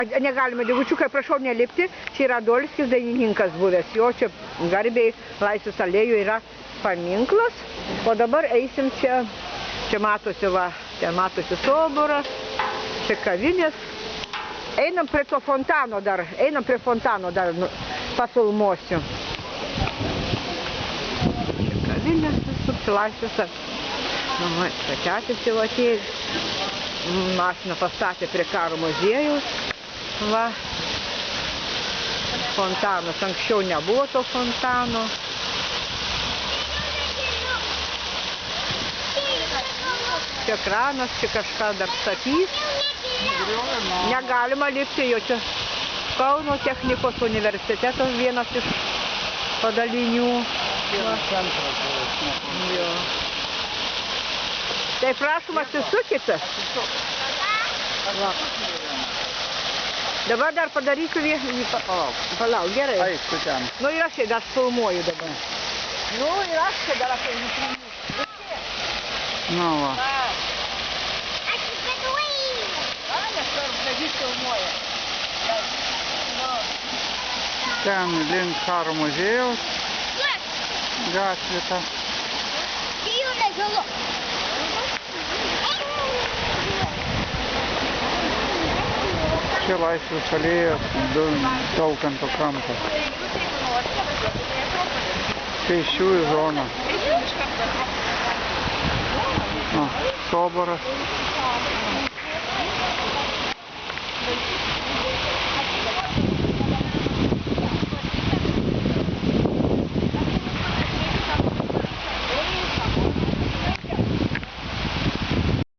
Negalima, dievučiukai, prašau nelipti, čia yra Dolskis dainininkas buvęs, jo čia garbiai Laisvės alėjų yra paminklas, o dabar eisim čia matosi va, ten matosi soboras, čia kavinės, einam prie to fontano dar, pasulmosiu. Čia kavinės visur, čia Laisvės alėjų, pačiatis jau atėjo, mašiną pastatė prie karo muziejaus. Va, fontanas, anksčiau nebuvo to fontano. Čia kranas, čia kažką dar statys. Negalima lipti, jo čia Kauno technikos universitetas vienas iš padalinių. Tai prašom, atsisukite. Dabar dar padarysiu vieną. Palauk, gerai. Aišku, ten. Nu ir aš dar filmuoju dabar. Nu ir aš dar apie jį. Nu va. Ten link karo muziejaus gatvė ta. Čia Laisvės alėjos Daukanto kampas. Pėsčiųjų zona. Soboras.